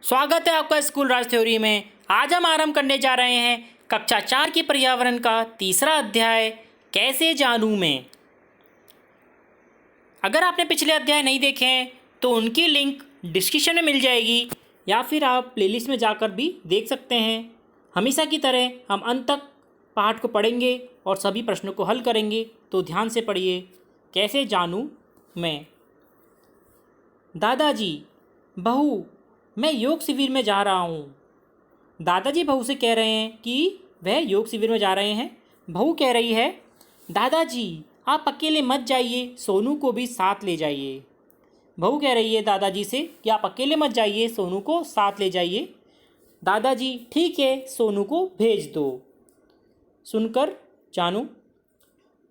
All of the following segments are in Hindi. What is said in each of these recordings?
स्वागत है आपका स्कूल राज थ्योरी में। आज हम आरंभ करने जा रहे हैं कक्षा 4 की पर्यावरण का तीसरा अध्याय कैसे जानूं मैं। अगर आपने पिछले अध्याय नहीं देखे हैं तो उनकी लिंक डिस्क्रिप्शन में मिल जाएगी या फिर आप प्लेलिस्ट में जाकर भी देख सकते हैं। हमेशा की तरह हम अंत तक पाठ को पढ़ेंगे और सभी प्रश्नों को हल करेंगे, तो ध्यान से पढ़िए। कैसे जानूं मैं। दादाजी, बहू, मैं योग शिविर में जा रहा हूँ। दादाजी बहू से कह रहे हैं कि वह योग शिविर में जा रहे हैं। बहू कह रही है, दादाजी आप अकेले मत जाइए, सोनू को भी साथ ले जाइए। बहू कह रही है दादाजी से कि आप अकेले मत जाइए, सोनू को साथ ले जाइए। दादाजी, ठीक है, सोनू को भेज दो। सुनकर जानू।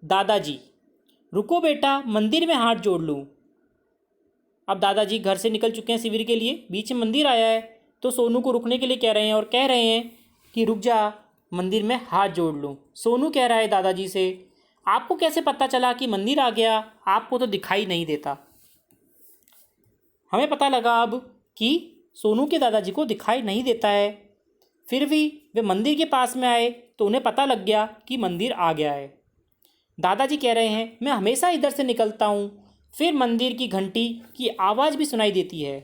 दादाजी, रुको बेटा, मंदिर में हाथ जोड़ लूँ। अब दादाजी घर से निकल चुके हैं शिविर के लिए, बीच में मंदिर आया है तो सोनू को रुकने के लिए कह रहे हैं और कह रहे हैं कि रुक जा, मंदिर में हाथ जोड़ लूँ। सोनू कह रहा है दादाजी से, आपको कैसे पता चला कि मंदिर आ गया? आपको तो दिखाई नहीं देता। हमें पता लगा अब कि सोनू के दादाजी को दिखाई नहीं देता है, फिर भी वे मंदिर के पास में आए तो उन्हें पता लग गया कि मंदिर आ गया है। दादाजी कह रहे हैं, मैं हमेशा इधर से निकलता हूँ, फिर मंदिर की घंटी की आवाज़ भी सुनाई देती है।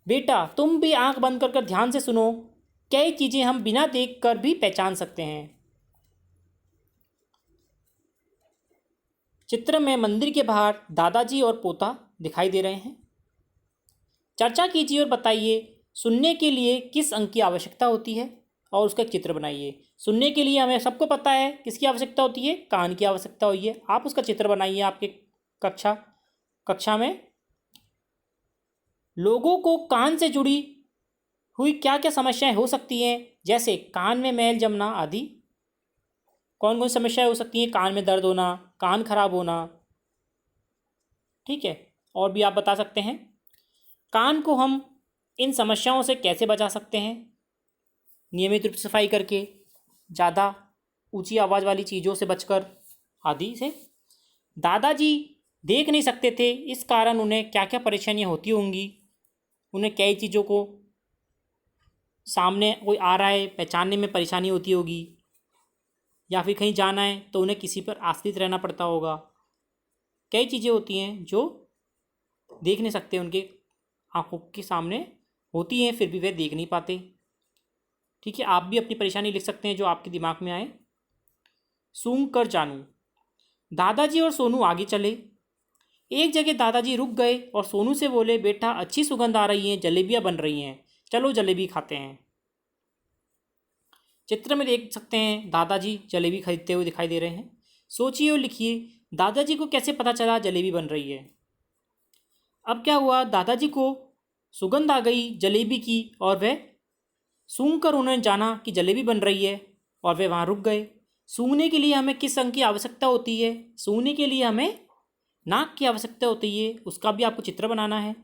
बेटा तुम भी आंख बंद कर ध्यान से सुनो, कई चीज़ें हम बिना देख कर भी पहचान सकते हैं। चित्र में मंदिर के बाहर दादाजी और पोता दिखाई दे रहे हैं। चर्चा कीजिए और बताइए सुनने के लिए किस अंक की आवश्यकता होती है और उसका एक चित्र बनाइए। सुनने के लिए हमें सबको पता है किसकी आवश्यकता होती है, कान की आवश्यकता होती है। आप उसका चित्र बनाइए आपके कक्षा में। लोगों को कान से जुड़ी हुई क्या क्या समस्याएं हो सकती हैं, जैसे कान में मैल जमना आदि। कौन कौन समस्याएं हो सकती हैं? कान में दर्द होना, कान खराब होना, ठीक है। और भी आप बता सकते हैं। कान को हम इन समस्याओं से कैसे बचा सकते हैं? नियमित रूप से सफाई करके, ज़्यादा ऊंची आवाज़ वाली चीज़ों से बचकर आदि से। दादाजी देख नहीं सकते थे, इस कारण उन्हें क्या क्या परेशानियां होती होंगी। उन्हें कई चीज़ों को सामने कोई आ रहा है पहचानने में परेशानी होती होगी, या फिर कहीं जाना है तो उन्हें किसी पर आश्रित रहना पड़ता होगा। कई चीज़ें होती हैं जो देख नहीं सकते, उनके आंखों के सामने होती हैं फिर भी वे देख नहीं पाते। ठीक है, आप भी अपनी परेशानी लिख सकते हैं जो आपके दिमाग में आए। सूंघ कर जानूं। दादाजी और सोनू आगे चले। एक जगह दादाजी रुक गए और सोनू से बोले, बेटा अच्छी सुगंध आ रही है, जलेबियां बन रही हैं, चलो जलेबी खाते हैं। चित्र में देख सकते हैं दादाजी जलेबी खरीदते हुए दिखाई दे रहे हैं। सोचिए और लिखिए, दादाजी को कैसे पता चला जलेबी बन रही है। अब क्या हुआ, दादाजी को सुगंध आ गई जलेबी की और वह सूंघ कर उन्होंने जाना कि जलेबी बन रही है और वे वहाँ रुक गए। सूंघने के लिए हमें किस अंग की आवश्यकता होती है? सूंघने के लिए हमें नाक की आवश्यकता होती है, उसका भी आपको चित्र बनाना है।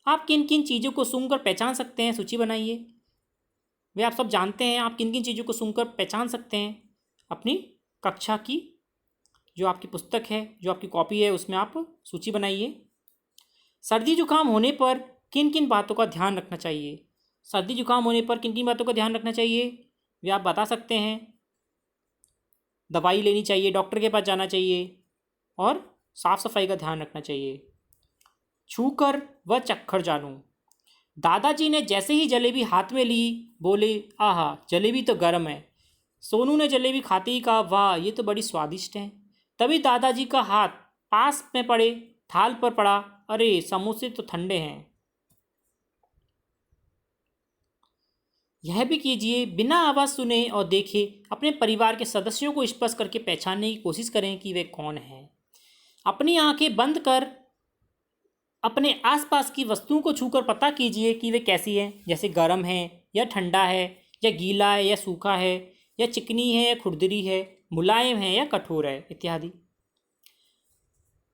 आप किन किन चीज़ों को सूंघकर पहचान सकते हैं, सूची बनाइए। वे आप सब जानते हैं, आप किन किन चीज़ों को सूंघकर पहचान सकते हैं। अपनी कक्षा की जो आपकी पुस्तक है, जो आपकी कॉपी है, उसमें आप सूची बनाइए। सर्दी जुकाम होने पर किन किन बातों का ध्यान रखना चाहिए? सर्दी जुकाम होने पर किन किन बातों का ध्यान रखना चाहिए वे आप बता सकते हैं। दवाई लेनी चाहिए, डॉक्टर के पास जाना चाहिए और साफ सफाई का ध्यान रखना चाहिए। छूकर व चक्कर जानूं। दादाजी ने जैसे ही जलेबी हाथ में ली, बोले, आहा जलेबी तो गर्म है। सोनू ने जलेबी खाते ही कहा, वाह ये तो बड़ी स्वादिष्ट है। तभी दादाजी का हाथ पास में पड़े थाल पर पड़ा, अरे समोसे तो ठंडे हैं। यह भी कीजिए, बिना आवाज़ सुने और देखे अपने परिवार के सदस्यों को स्पर्श करके पहचानने की कोशिश करें कि वे कौन हैं। अपनी आंखें बंद कर अपने आसपास की वस्तुओं को छूकर पता कीजिए कि वे कैसी हैं, जैसे गर्म है या ठंडा है, या गीला है या सूखा है, या चिकनी है या खुरदरी है, मुलायम है या कठोर है, इत्यादि।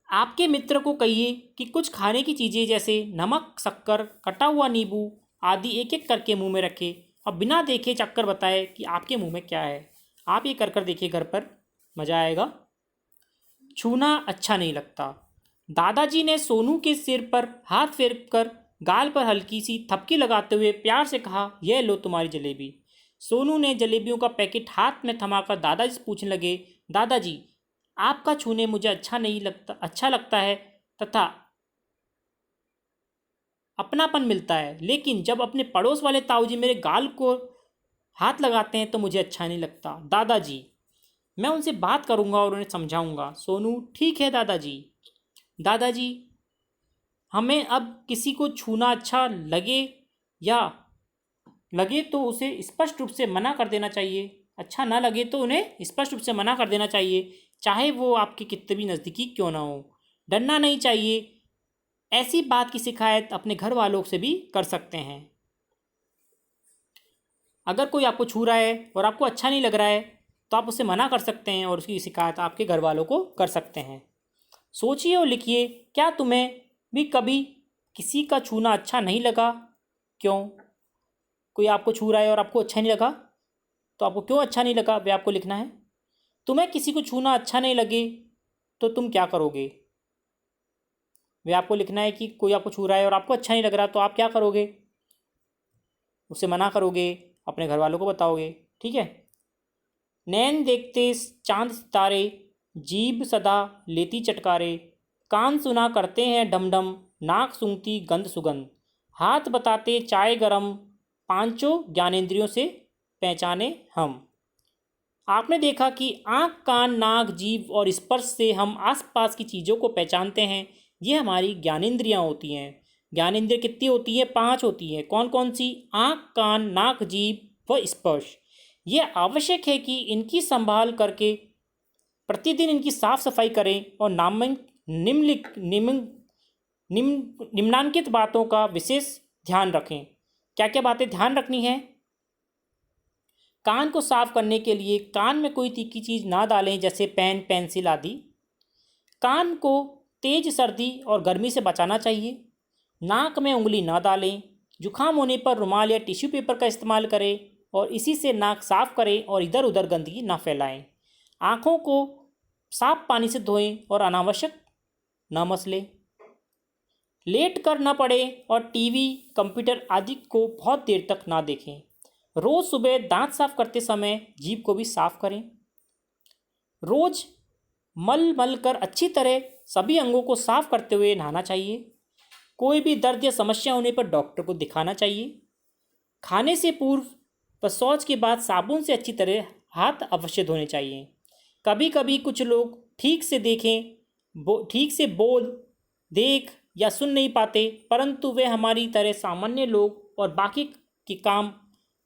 आपके मित्र को कहिए कि कुछ खाने की चीज़ें जैसे नमक, शक्कर, कटा हुआ नींबू आदि एक एक करके मुंह में रखे और बिना देखे चक्कर बताए कि आपके मुंह में क्या है। आप ये कर देखिए, घर पर मज़ा आएगा। छूना अच्छा नहीं लगता। दादाजी ने सोनू के सिर पर हाथ फेर कर गाल पर हल्की सी थपकी लगाते हुए प्यार से कहा, यह लो तुम्हारी जलेबी। सोनू ने जलेबियों का पैकेट हाथ में थमाकर दादाजी से पूछने लगे, दादाजी आपका छूने मुझे अच्छा लगता है तथा अपनापन मिलता है, लेकिन जब अपने पड़ोस वाले ताऊजी मेरे गाल को हाथ लगाते हैं तो मुझे अच्छा नहीं लगता। दादाजी मैं उनसे बात करूंगा और उन्हें समझाऊंगा। सोनू, ठीक है दादाजी। दादाजी हमें अब किसी को छूना अच्छा लगे तो उसे स्पष्ट रूप से मना कर देना चाहिए। अच्छा ना लगे तो उन्हें स्पष्ट रूप से मना कर देना चाहिए, चाहे वो आपके कितने भी नज़दीकी क्यों ना हो। डरना नहीं चाहिए। ऐसी बात की शिकायत अपने घर वालों से भी कर सकते हैं। अगर कोई आपको छू रहा है और आपको अच्छा नहीं लग रहा है तो आप उसे मना कर सकते हैं और उसकी शिकायत आपके घर वालों को कर सकते हैं। सोचिए और लिखिए, क्या तुम्हें भी कभी किसी का छूना अच्छा नहीं लगा? क्यों? कोई आपको छू रहा है और आपको अच्छा नहीं लगा, तो आपको क्यों अच्छा नहीं लगा वे आपको लिखना है। तुम्हें किसी को छूना अच्छा नहीं लगे तो तुम क्या करोगे, वे आपको लिखना है कि कोई आपको छू रहा है और आपको अच्छा नहीं लग रहा तो आप क्या करोगे? उसे मना करोगे, अपने घर वालों को बताओगे। ठीक है। नैन देखते चांद सितारे, जीभ सदा लेती चटकारे, कान सुना करते हैं ढमढम, नाक सूंघती गंध सुगंध, हाथ बताते चाय गरम, पांचों ज्ञानेंद्रियों से पहचाने हम। आपने देखा कि आँख, कान, नाक, जीभ और स्पर्श से हम आसपास की चीज़ों को पहचानते हैं। ये हमारी ज्ञानेंद्रियाँ होती हैं। ज्ञानेंद्रिय कितनी होती हैं? 5 होती हैं। कौन कौन सी? आँख, कान, नाक, जीभ व स्पर्श। ये आवश्यक है कि इनकी संभाल करके प्रतिदिन इनकी साफ सफाई करें और निम्नांकित बातों का विशेष ध्यान रखें। क्या क्या बातें ध्यान रखनी है? कान को साफ करने के लिए कान में कोई तीखी चीज़ ना डालें, जैसे पेन, पेंसिल आदि। कान को तेज सर्दी और गर्मी से बचाना चाहिए। नाक में उंगली ना डालें। जुखाम होने पर रुमाल या टिश्यू पेपर का इस्तेमाल करें और इसी से नाक साफ करें और इधर उधर गंदगी ना फैलाएं। आँखों को साफ पानी से धोएं और अनावश्यक न मसलें। लेट कर न पड़े और टीवी, कंप्यूटर आदि को बहुत देर तक ना देखें। रोज़ सुबह दांत साफ करते समय जीभ को भी साफ करें। रोज़ मल कर अच्छी तरह सभी अंगों को साफ करते हुए नहाना चाहिए। कोई भी दर्द या समस्या होने पर डॉक्टर को दिखाना चाहिए। खाने से पूर्व व शौच के बाद साबुन से अच्छी तरह हाथ अवश्य धोने चाहिए। कभी कभी कुछ लोग ठीक से बोल, देख या सुन नहीं पाते, परंतु वे हमारी तरह सामान्य लोग और बाकी के काम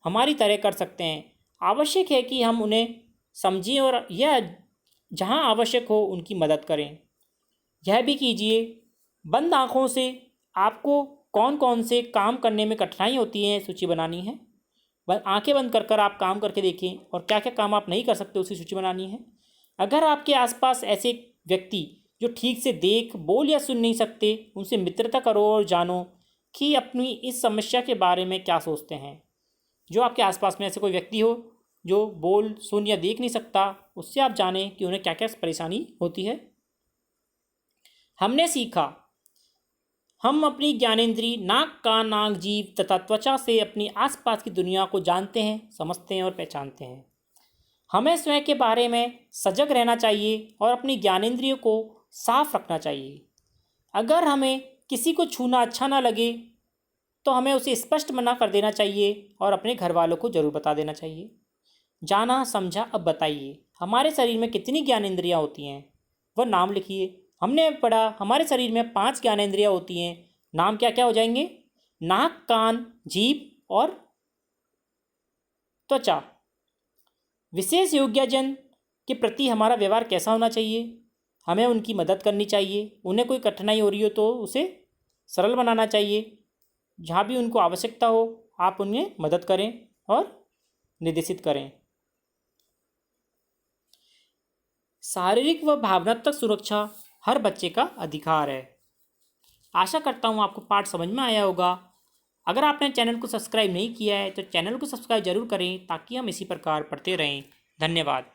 हमारी तरह कर सकते हैं। आवश्यक है कि हम उन्हें समझें और यह जहाँ आवश्यक हो उनकी मदद करें। यह भी कीजिए, बंद आँखों से आपको कौन कौन से काम करने में कठिनाई होती है सूची बनानी है। आंखें बंद कर आप काम करके देखें और क्या क्या काम आप नहीं कर सकते उसकी सूची बनानी है। अगर आपके आसपास ऐसे व्यक्ति जो ठीक से देख, बोल या सुन नहीं सकते, उनसे मित्रता करो और जानो कि अपनी इस समस्या के बारे में क्या सोचते हैं। जो आपके आसपास में ऐसे कोई व्यक्ति हो जो बोल, सुन या देख नहीं सकता, उससे आप जानें कि उन्हें क्या क्या परेशानी होती है। हमने सीखा, हम अपनी ज्ञानेंद्री नाक, कान, नाक, जीभ तथा त्वचा से अपनी आसपास की दुनिया को जानते हैं, समझते हैं और पहचानते हैं। हमें स्वयं के बारे में सजग रहना चाहिए और अपनी ज्ञानेंद्रियों को साफ रखना चाहिए। अगर हमें किसी को छूना अच्छा ना लगे तो हमें उसे स्पष्ट मना कर देना चाहिए और अपने घर वालों को ज़रूर बता देना चाहिए। जाना समझा। अब बताइए, हमारे शरीर में कितनी ज्ञानेंद्रियाँ होती हैं? वह नाम लिखिए। हमने पढ़ा हमारे शरीर में 5 ज्ञानेंद्रियाँ होती हैं। नाम क्या क्या हो जाएंगे? नाक, कान, जीभ और त्वचा। विशेष योग्यजन के प्रति हमारा व्यवहार कैसा होना चाहिए? हमें उनकी मदद करनी चाहिए। उन्हें कोई कठिनाई हो रही हो तो उसे सरल बनाना चाहिए। जहाँ भी उनको आवश्यकता हो आप उन्हें मदद करें और निर्देशित करें। शारीरिक व भावनात्मक सुरक्षा हर बच्चे का अधिकार है। आशा करता हूँ आपको पाठ समझ में आया होगा। अगर आपने चैनल को सब्सक्राइब नहीं किया है तो चैनल को सब्सक्राइब जरूर करें ताकि हम इसी प्रकार पढ़ते रहें। धन्यवाद।